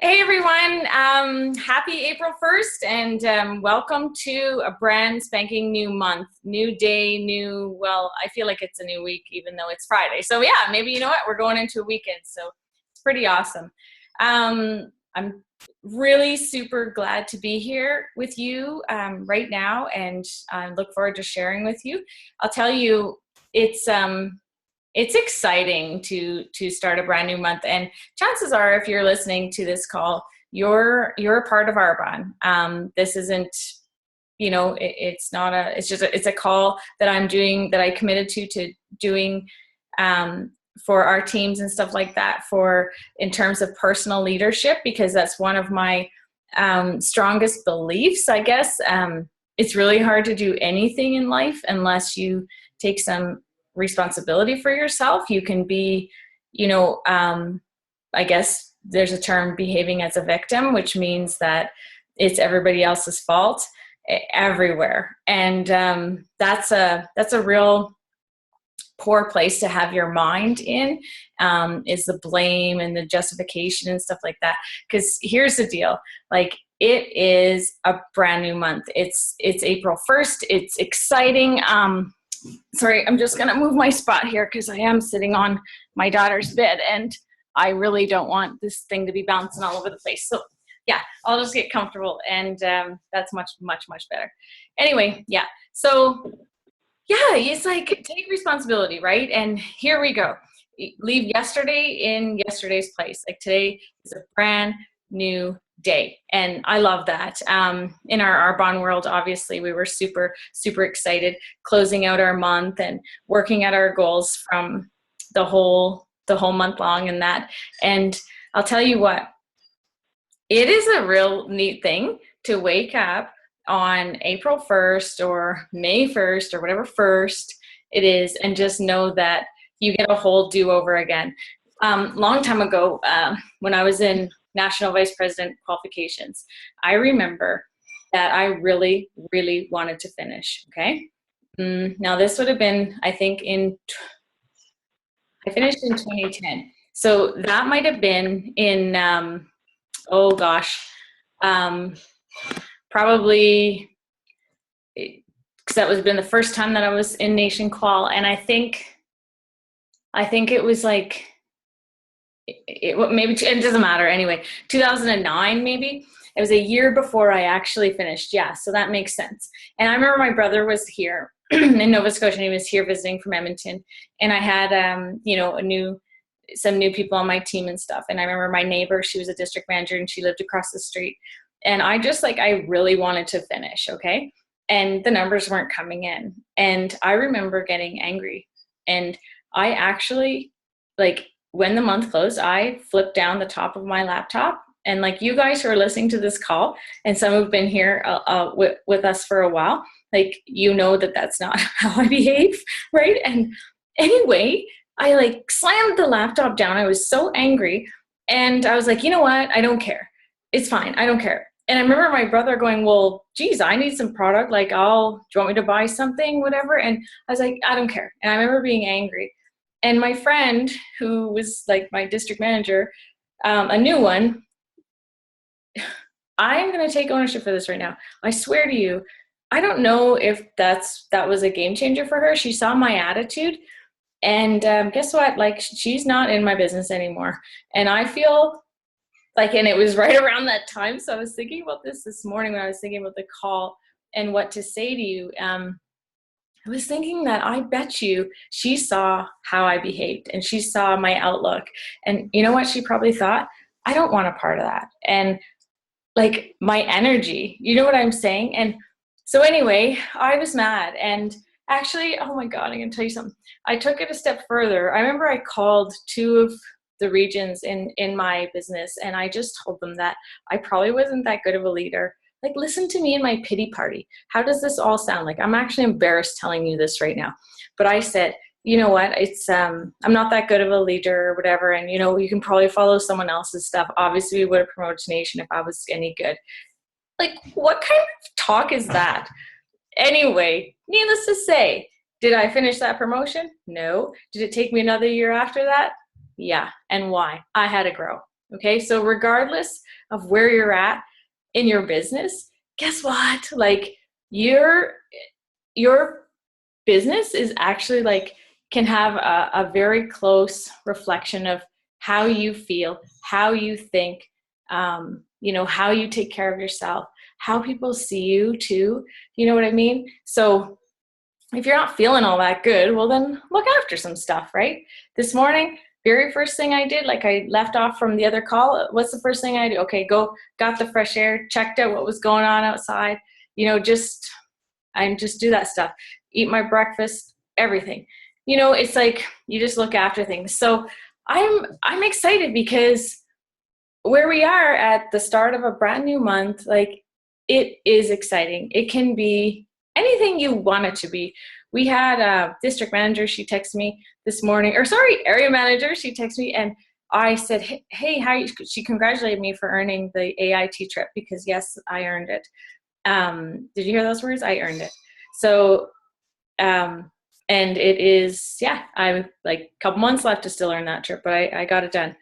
Hey everyone, happy April 1st and welcome to a brand spanking new month, new day, well, I feel like it's a new week even though it's Friday. So yeah, maybe you know what, we're going into a weekend, so it's pretty awesome. I'm really super glad to be here with you right now, and I look forward to sharing with you. I'll tell you, it's exciting to start a brand new month, and chances are, if you're listening to this call, you're a part of Arbonne. This isn't, it's not it's a call that I'm doing, that I committed to doing for our teams and stuff like that, for in terms of personal leadership, because that's one of my strongest beliefs, I guess. It's really hard to do anything in life unless you take some responsibility for yourself. You can be, I guess there's a term, behaving as a victim, which means that it's everybody else's fault everywhere. And that's a real poor place to have your mind in, is the blame and the justification and stuff like that. Because here's the deal, like, it is a brand new month. It's April 1st. It's exciting. Sorry, I'm just gonna move my spot here because I am sitting on my daughter's bed and I really don't want this thing to be bouncing all over the place. So yeah, I'll just get comfortable, and that's much, much, much better. Anyway, yeah. So yeah, it's like, take responsibility, right? And here we go. Leave yesterday in yesterday's place. Like, today is a brand new day, and I love that. In our Arbonne world, obviously, we were super, super excited, closing out our month and working at our goals from the whole month long, and that. And I'll tell you what, it is a real neat thing to wake up on April 1st or May 1st or whatever first it is, and just know that you get a whole do-over again. Long time ago, when I was in National Vice President qualifications, I remember that I really, really wanted to finish, okay? Now, this would have been, I think, I finished in 2010. So that might have been in, oh gosh, probably, because that was been the first time that I was in Nation Qual, and I think it was like, maybe it doesn't matter anyway. 2009 maybe. It was a year before I actually finished. Yeah, so that makes sense. And I remember my brother was here in Nova Scotia, and he was here visiting from Edmonton, and I had some new people on my team and stuff. And I remember my neighbor, she was a district manager and she lived across the street. And I really wanted to finish, okay? And the numbers weren't coming in. And I remember getting angry. And I actually, like, when the month closed, I flipped down the top of my laptop. And like, you guys who are listening to this call, and some who've been here with us for a while, like, you know that that's not how I behave, right? And anyway, I like slammed the laptop down. I was so angry. And I was like, you know what? I don't care. It's fine. I don't care. And I remember my brother going, well, geez, I need some product. Like, do you want me to buy something, whatever? And I was like, I don't care. And I remember being angry. And my friend, who was like my district manager, a new one, I'm going to take ownership for this right now. I swear to you, I don't know if that was a game changer for her. She saw my attitude, and guess what? Like, she's not in my business anymore. And I feel like, and it was right around that time. So I was thinking about this morning when I was thinking about the call and what to say to you. I was thinking that I bet you she saw how I behaved, and she saw my outlook. And you know what she probably thought? I don't want a part of that. And like, my energy, you know what I'm saying? And so anyway, I was mad. And actually, oh my God, I'm going to tell you something. I took it a step further. I remember I called two of the regions in my business, and I just told them that I probably wasn't that good of a leader. Like, listen to me in my pity party. How does this all sound? Like, I'm actually embarrassed telling you this right now. But I said, you know what, it's I'm not that good of a leader or whatever, and you can probably follow someone else's stuff. Obviously, we would have promoted to Nation if I was any good. Like, what kind of talk is that? Anyway, needless to say, did I finish that promotion? No. Did it take me another year after that? Yeah. And why? I had to grow. Okay, so regardless of where you're at in your business, guess what? Like your business is actually like can have a very close reflection of how you feel, how you think, you know, how you take care of yourself, how people see you too. You know what I mean? So if you're not feeling all that good, well then look after some stuff, right? This morning, very first thing I did, like I left off from the other call, what's the first thing I do? Okay, got the fresh air, checked out what was going on outside, you know, just do that stuff, eat my breakfast, everything. You know, it's like you just look after things. So I'm excited because where we are at the start of a brand new month, like it is exciting. It can be anything you want it to be. We had a district manager, she texted me this morning, or sorry, area manager, she texted me and I said, hey, how you, she congratulated me for earning the AIT trip because yes, I earned it. Did you hear those words? I earned it. So, and it is, yeah, I'm like a couple months left to still earn that trip, but I got it done.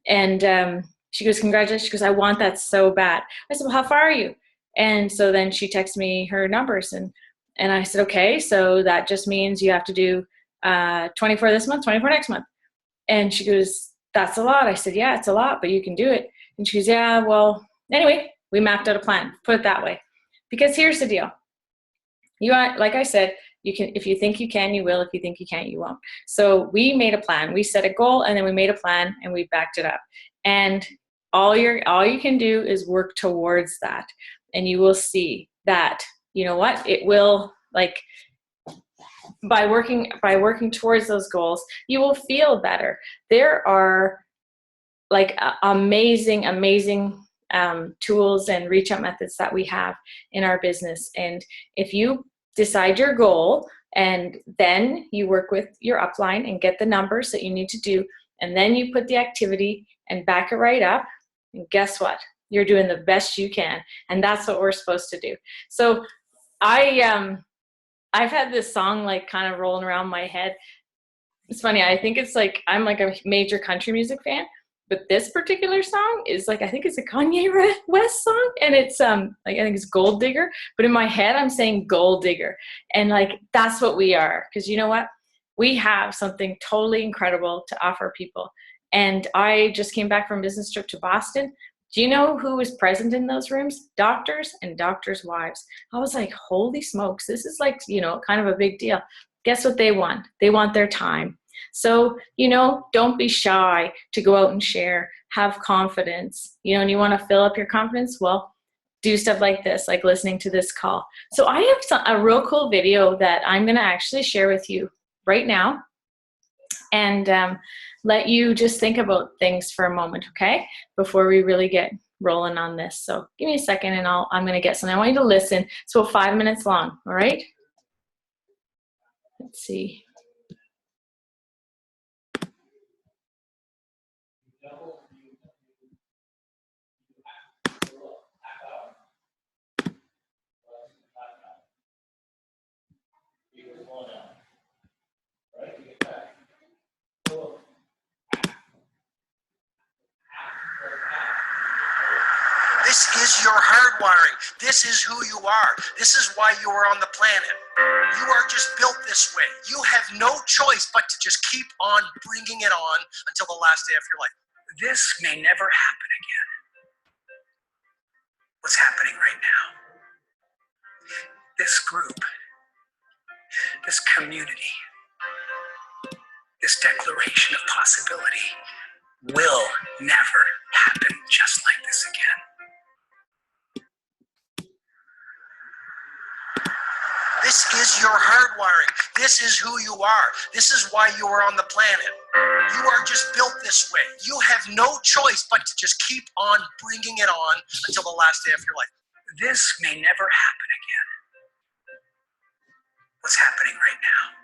And she goes, congratulations. She goes, I want that so bad. I said, well, how far are you? And so then she texted me her numbers and I said, okay, so that just means you have to do 24 this month, 24 next month. And she goes, that's a lot. I said, yeah, it's a lot, but you can do it. And she goes, yeah, well, anyway, we mapped out a plan, put it that way. Because here's the deal. You are, like I said, you can, if you think you can, you will. If you think you can't, you won't. So we made a plan. We set a goal and then we made a plan and we backed it up. And all you can do is work towards that. And you will see that, you know what, it will, like, by working towards those goals, you will feel better. There are like amazing tools and reach out methods that we have in our business. And if you decide your goal and then you work with your upline and get the numbers that you need to do, and then you put the activity and back it right up, and guess what? You're doing the best you can. And that's what we're supposed to do. So I've had this song like kind of rolling around my head. It's funny. I think it's like, I'm like a major country music fan, but this particular song is like, I think it's a Kanye West song, and it's like, I think it's Gold Digger, but in my head I'm saying Gold Digger. And like, that's what we are. Because you know what? We have something totally incredible to offer people. And I just came back from a business trip to Boston. Do you know who was present in those rooms? Doctors and doctors' wives. I was like, holy smokes, this is like, you know, kind of a big deal. Guess what they want? They want their time. So, you know, don't be shy to go out and share, have confidence, you know, and you want to fill up your confidence. Well, do stuff like this, like listening to this call. So I have a real cool video that I'm going to actually share with you right now and let you just think about things for a moment, okay, before we really get rolling on this. So give me a second and I'm going to get something. I want you to listen. It's about 5 minutes long, all right? Let's see. This is your hardwiring. This is who you are. This is why you are on the planet. You are just built this way. You have no choice but to just keep on bringing it on until the last day of your life. This may never happen again. What's happening right now? This group, this community, this declaration of possibility will never happen just like this again. This is your hardwiring. This is who you are. This is why you are on the planet. You are just built this way. You have no choice but to just keep on bringing it on until the last day of your life. This may never happen again. What's happening right now?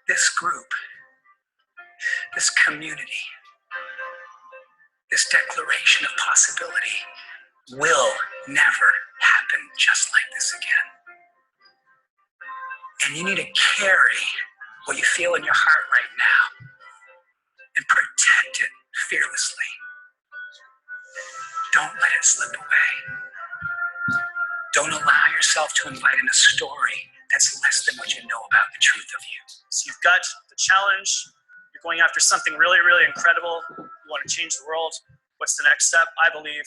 This group, this community, this declaration of possibility will never happen just like this again. And you need to carry what you feel in your heart right now and protect it fearlessly. Don't let it slip away. Don't allow yourself to invite in a story that's less than what you know about the truth of you. So you've got the challenge, you're going after something really, really incredible, you want to change the world. What's the next step? I believe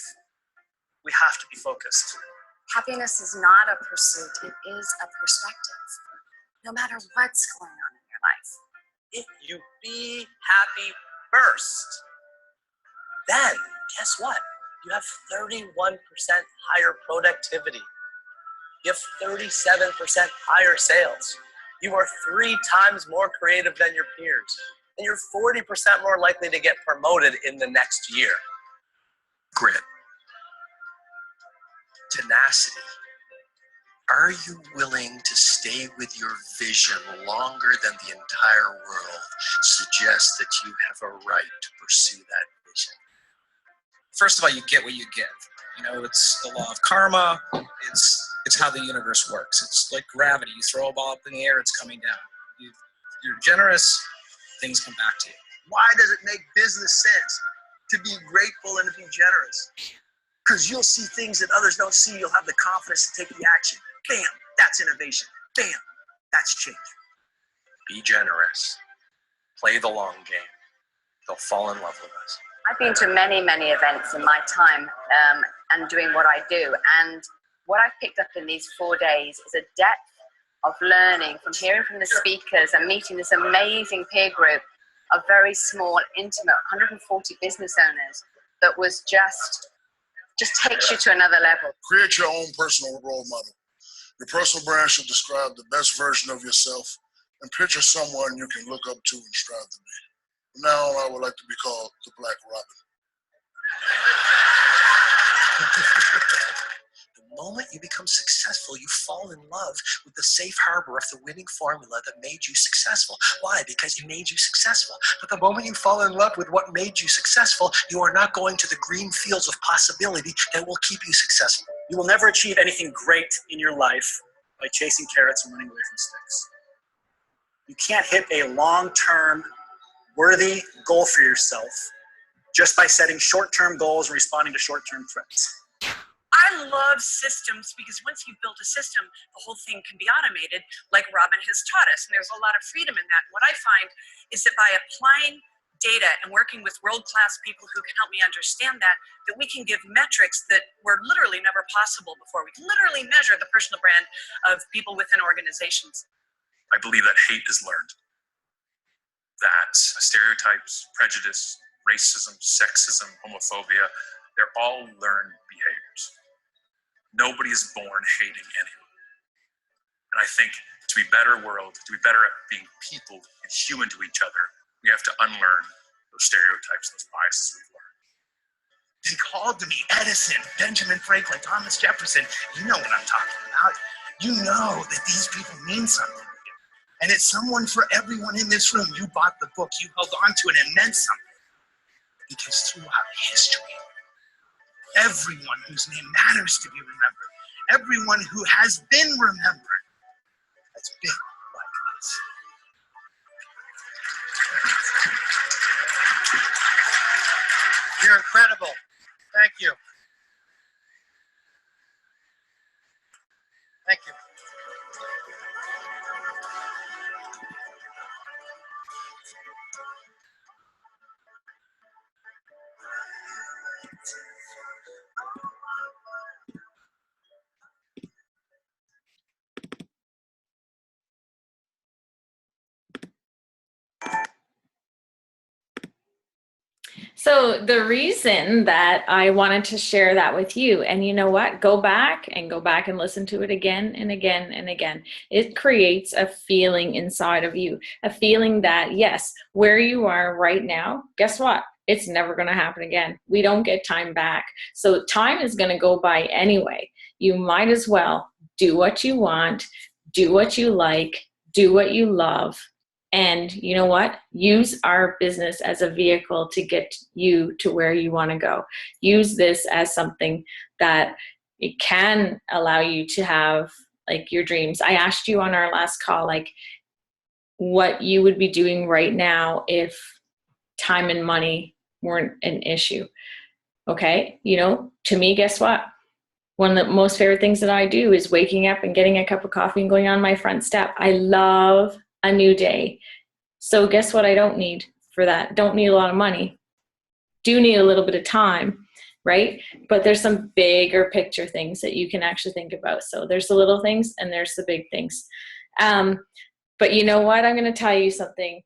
we have to be focused. Happiness is not a pursuit, it is a perspective. No matter what's going on in your life. If you be happy first, then guess what? You have 31% higher productivity. You have 37% higher sales. You are 3 times more creative than your peers. And you're 40% more likely to get promoted in the next year. Grit. Tenacity. Are you willing to stay with your vision longer than the entire world suggests that you have a right to pursue that vision? First of all, you get what you give. You know, it's the law of karma. It's how the universe works. It's like gravity. You throw a ball up in the air, it's coming down. You're generous, things come back to you. Why does it make business sense to be grateful and to be generous? Because you'll see things that others don't see. You'll have the confidence to take the action. Bam, that's innovation. Bam, that's change. Be generous. Play the long game. They'll fall in love with us. I've been to many, many events in my time and doing what I do. And what I've picked up in these 4 days is a depth of learning from hearing from the speakers and meeting this amazing peer group of very small, intimate, 140 business owners that was just takes you to another level. Create your own personal role model. Your personal brand should describe the best version of yourself and picture someone you can look up to and strive to be. Now I would like to be called the Black Robin. The moment you become successful, you fall in love with the safe harbor of the winning formula that made you successful. Why? Because it made you successful. But the moment you fall in love with what made you successful, you are not going to the green fields of possibility that will keep you successful. You will never achieve anything great in your life by chasing carrots and running away from sticks. You can't hit a long-term, worthy goal for yourself just by setting short-term goals and responding to short-term threats. I love systems because once you've built a system, the whole thing can be automated like Robin has taught us. And there's a lot of freedom in that. What I find is that by applying data and working with world-class people who can help me understand that we can give metrics that were literally never possible before. We can literally measure the personal brand of people within organizations. I believe that hate is learned. That stereotypes, prejudice, racism, sexism, homophobia, they're all learned behaviors. Nobody is born hating anyone. And I think to be better world, to be better at being people and human to each other, we have to unlearn those stereotypes, those biases we've learned. He called to me Edison, Benjamin Franklin, Thomas Jefferson. You know what I'm talking about. You know that these people mean something to you. And it's someone for everyone in this room. You bought the book, you held on to it, and it meant something. Because throughout history, everyone whose name matters to be remembered, everyone who has been remembered, has been like us. You're incredible. Thank you. Thank you. So the reason that I wanted to share that with you, and you know what, go back and listen to it again and again and again. It creates a feeling inside of you, a feeling that yes, where you are right now, guess what? It's never going to happen again. We don't get time back. So time is going to go by anyway. You might as well do what you want, do what you like, do what you love. And you know what? Use our business as a vehicle to get you to where you want to go. Use this as something that it can allow you to have like your dreams. I asked you on our last call, like what you would be doing right now if time and money weren't an issue. Okay. You know, to me, guess what? One of the most favorite things that I do is waking up and getting a cup of coffee and going on my front step. I love a new day. So guess what I don't need for that? Don't need a lot of money. Do need a little bit of time, right? But there's some bigger picture things that you can actually think about. So there's the little things and there's the big things. But you know what? I'm going to tell you something.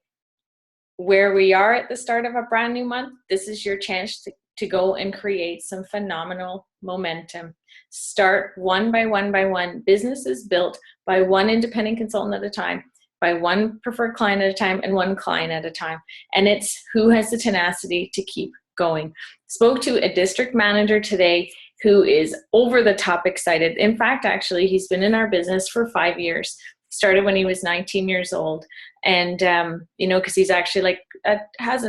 Where we are at the start of a brand new month, this is your chance to go and create some phenomenal momentum. Start one by one by one. Business is built by one independent consultant at a time, by one preferred client at a time, and one client at a time. And it's who has the tenacity to keep going. Spoke to a district manager today who is over the top excited. In fact, actually, he's been in our business for 5 years. Started when he was 19 years old. And, you know, because he's actually like, is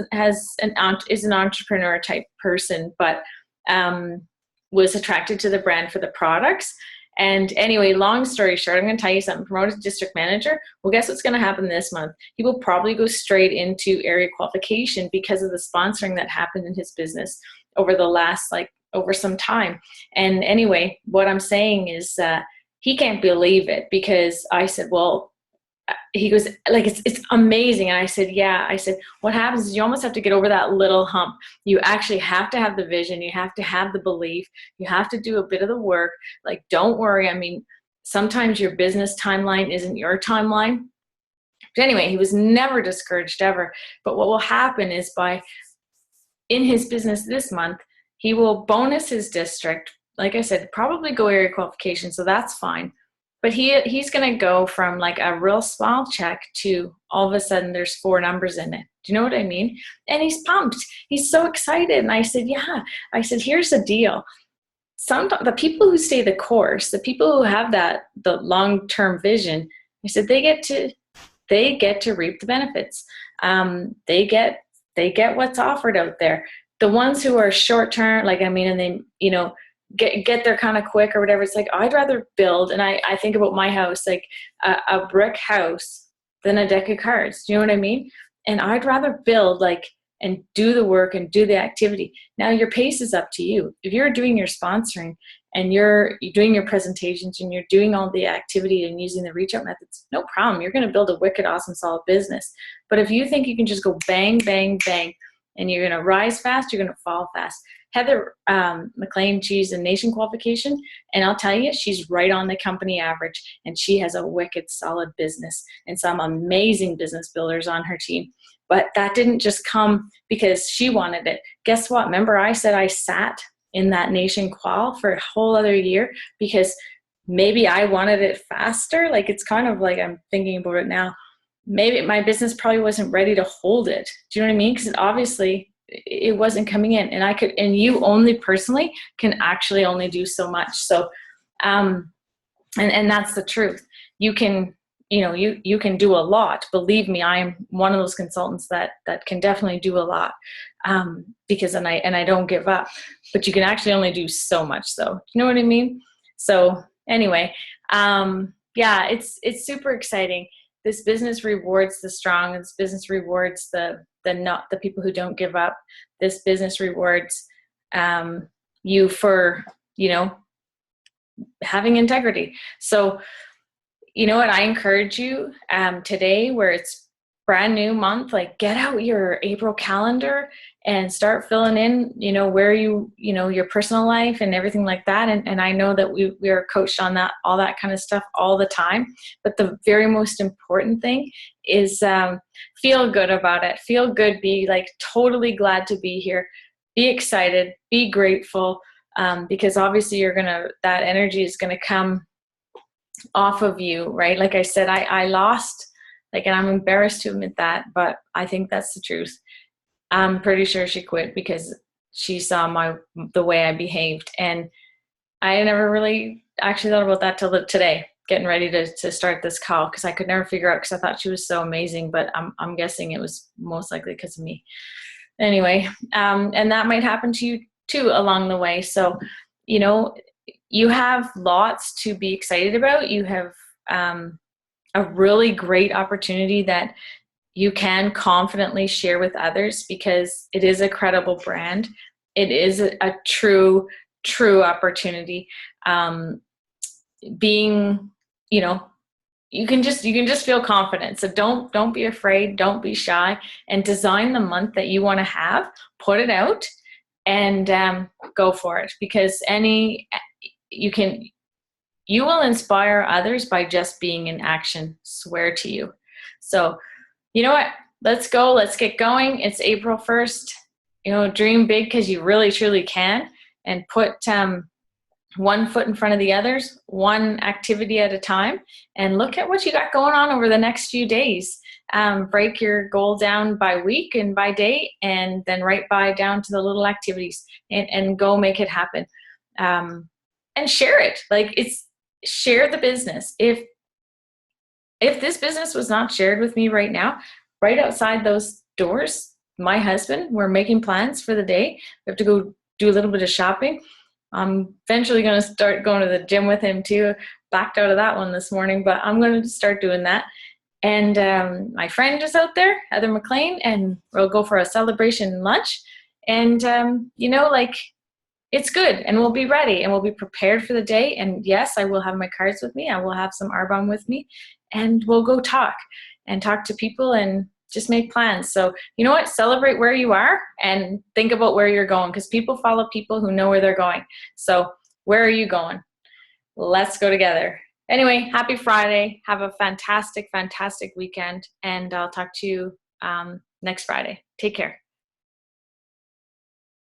an entrepreneur type person, but was attracted to the brand for the products. And anyway, long story short, I'm going to tell you something. Promoted to district manager. Well, guess what's going to happen this month? He will probably go straight into area qualification because of the sponsoring that happened in his business over the last, over some time. And anyway, what I'm saying is he can't believe it, because I said, well, he goes, like, it's amazing. And I said, yeah. I said, what happens is you almost have to get over that little hump. You actually have to have the vision. You have to have the belief. You have to do a bit of the work. Like, don't worry. I mean, sometimes your business timeline isn't your timeline. But anyway, he was never discouraged ever. But what will happen is in his business this month, he will bonus his district. Like I said, probably go area qualification. So that's fine. But he's going to go from like a real small check to all of a sudden there's 4 numbers in it. Do you know what I mean? And he's pumped. He's so excited. And I said, yeah. I said, here's the deal. The people who stay the course, the people who have the long-term vision, I said, they get to reap the benefits. They get what's offered out there. The ones who are short-term, and they, you know, get there kind of quick or whatever. It's like, I'd rather build, and I think about my house, like a brick house than a deck of cards. Do you know what I mean? And I'd rather build and do the work and do the activity. Now your pace is up to you. If you're doing your sponsoring and you're doing your presentations and you're doing all the activity and using the reach out methods, no problem. You're going to build a wicked, awesome, solid business. But if you think you can just go bang, bang, bang, and you're going to rise fast, you're going to fall fast. Heather McLean, she's a nation qualification, and I'll tell you, she's right on the company average, and she has a wicked solid business and some amazing business builders on her team. But that didn't just come because she wanted it. Guess what? Remember I said I sat in that nation qual for a whole other year because maybe I wanted it faster. Like, it's kind of like, I'm thinking about it now, maybe my business probably wasn't ready to hold it. Do you know what I mean? Because obviously it wasn't coming in, and you only personally can actually only do so much. So, and that's the truth. You can, you can do a lot. Believe me, I am one of those consultants that can definitely do a lot, because, and I don't give up, but you can actually only do so much though. You know what I mean? So anyway, yeah, it's super exciting. This business rewards the strong. This business rewards the people who don't give up. This business rewards you for, having integrity. So, you know what? I encourage you today, where it's brand new month, get out your April calendar and start filling in, where your personal life and everything like that. And I know that we are coached on that, all that kind of stuff all the time. But the very most important thing is feel good about it. Feel good. Be totally glad to be here. Be excited. Be grateful, because obviously that energy is going to come off of you, right? Like I said, I lost, and I'm embarrassed to admit that, but I think that's the truth. I'm pretty sure she quit because she saw the way I behaved, and I never really actually thought about that till today, getting ready to start this call, because I could never figure out, because I thought she was so amazing, but I'm guessing it was most likely because of me. Anyway, and that might happen to you too along the way. So, you have lots to be excited about. You have a really great opportunity that you can confidently share with others, because it is a credible brand. It is a true opportunity. Being, you know, you can just feel confident. So don't be afraid, don't be shy, and design the month that you want to have, put it out, and go for it, because you will inspire others by just being in action, swear to you. So, you know what? Let's go. Let's get going. It's April 1st. You know, dream big, because you really, truly can, and put one foot in front of the others, one activity at a time, and look at what you got going on over the next few days. Break your goal down by week and by day, and then down to the little activities, and go make it happen. And share it. Share the business. If this business was not shared with me right now, right outside those doors, my husband, we're making plans for the day. We have to go do a little bit of shopping. I'm eventually going to start going to the gym with him too. Backed out of that one this morning, but I'm going to start doing that. And my friend is out there, Heather McLean, and we'll go for a celebration lunch. And, it's good, and we'll be ready, and we'll be prepared for the day. And yes, I will have my cards with me. I will have some Arbonne with me, and we'll go talk to people and just make plans. So you know what? Celebrate where you are and think about where you're going, because people follow people who know where they're going. So where are you going? Let's go together. Anyway, happy Friday. Have a fantastic, fantastic weekend, and I'll talk to you next Friday. Take care.